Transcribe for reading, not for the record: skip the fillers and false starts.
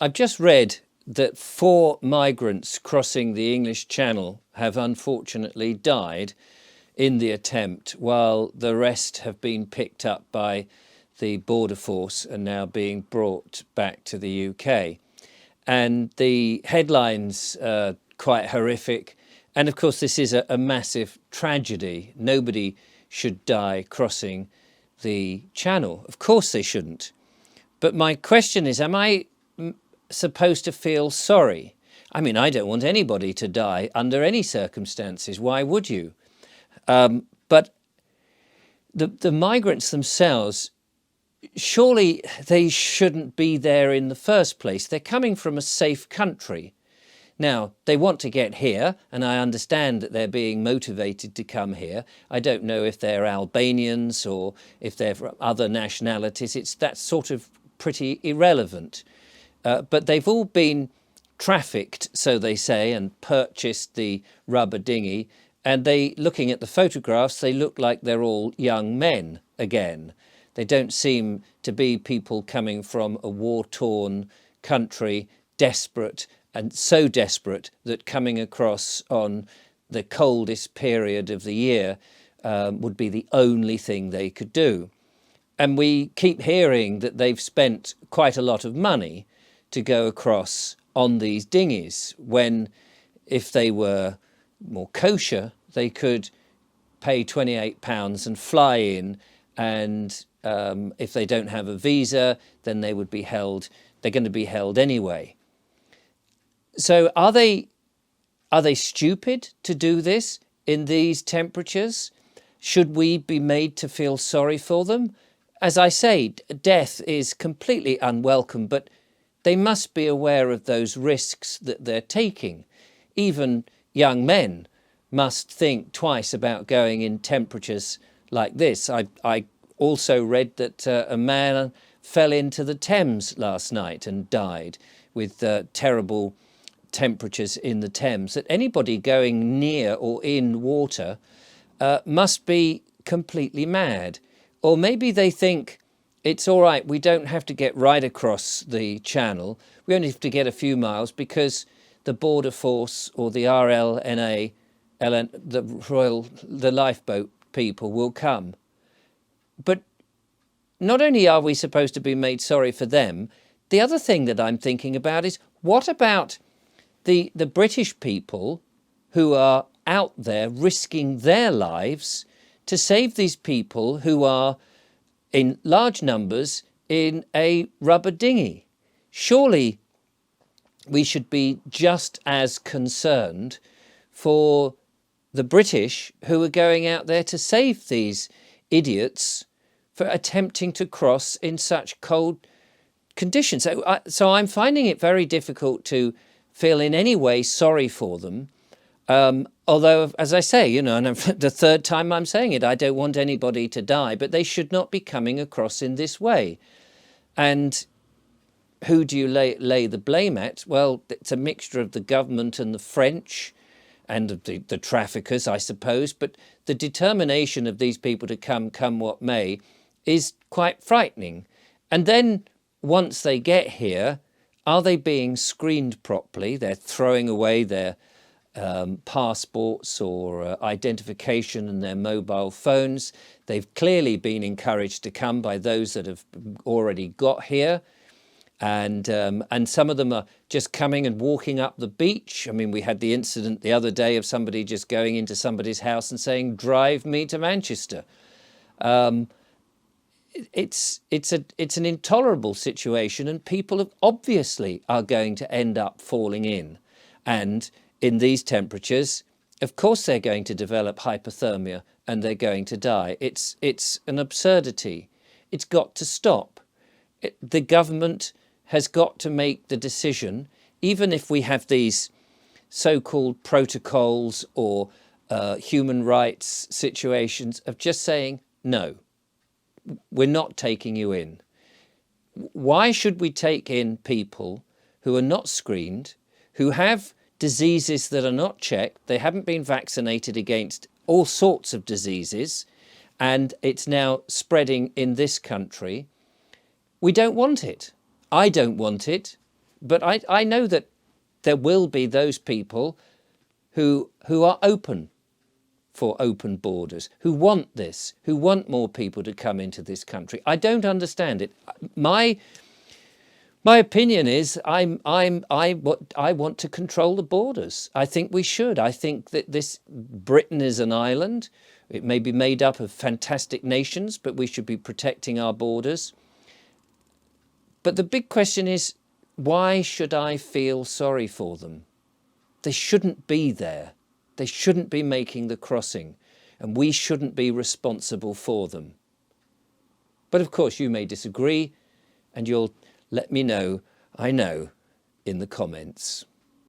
I've just read that 4 migrants crossing the English Channel have unfortunately died in the attempt, while the rest have been picked up by the border force and now being brought back to the UK. And the headlines are quite horrific. And of course, this is a massive tragedy. Nobody should die crossing the Channel. Of course they shouldn't. But my question is, am I supposed to feel sorry? I mean, I don't want anybody to die under any circumstances. Why would you? But the migrants themselves, surely they shouldn't be there in the first place. They're coming from a safe country. Now, they want to get here, and I understand that they're being motivated to come here. I don't know if they're Albanians or if they're from other nationalities. That's sort of pretty irrelevant. But they've all been trafficked, so they say, and purchased the rubber dinghy. And looking at the photographs, they look like they're all young men again. They don't seem to be people coming from a war-torn country, desperate, and so desperate that coming across on the coldest period of the year would be the only thing they could do. And we keep hearing that they've spent quite a lot of money to go across on these dinghies, when if they were more kosher, they could pay £28 and fly in, and if they don't have a visa, then they would be held. They're going to be held anyway. So are they stupid to do this in these temperatures? Should we be made to feel sorry for them? As I say, death is completely unwelcome, but they must be aware of those risks that they're taking. Even young men must think twice about going in temperatures like this. I also read that a man fell into the Thames last night and died with terrible temperatures in the Thames. That anybody going near or in water must be completely mad. Or maybe they think it's all right, we don't have to get right across the Channel. We only have to get a few miles because the Border Force or the RLNA, the lifeboat people will come. But not only are we supposed to be made sorry for them, the other thing that I'm thinking about is, what about the British people who are out there risking their lives to save these people who are in large numbers in a rubber dinghy? Surely we should be just as concerned for the British who are going out there to save these idiots for attempting to cross in such cold conditions. So I'm finding it very difficult to feel in any way sorry for them. Although, as I say, you know, and the third time I'm saying it, I don't want anybody to die, but they should not be coming across in this way. And who do you lay the blame at? Well, it's a mixture of the government and the French and of the traffickers, I suppose. But the determination of these people to come what may, is quite frightening. And then once they get here, are they being screened properly? They're throwing away their passports or identification and their mobile phones. They've clearly been encouraged to come by those that have already got here. And some of them are just coming and walking up the beach. I mean, we had the incident the other day of somebody just going into somebody's house and saying, "Drive me to Manchester." It's an intolerable situation, and people obviously are going to end up falling in. And in these temperatures, of course, they're going to develop hypothermia and they're going to die. It's an absurdity. It's got to stop. The government has got to make the decision, even if we have these so-called protocols or human rights situations, of just saying, no, we're not taking you in. Why should we take in people who are not screened, who have diseases that are not checked? They haven't been vaccinated against all sorts of diseases, and it's now spreading in this country. We don't want it. I don't want it. But I know that there will be those people who are open for open borders, who want this, who want more people to come into this country. I don't understand it. My opinion is I want to control the borders. I think we should. I think that Britain is an island. It may be made up of fantastic nations, but we should be protecting our borders. But the big question is, why should I feel sorry for them? They shouldn't be there. They shouldn't be making the crossing, and we shouldn't be responsible for them. But of course, you may disagree, and you'll let me know, I know, in the comments.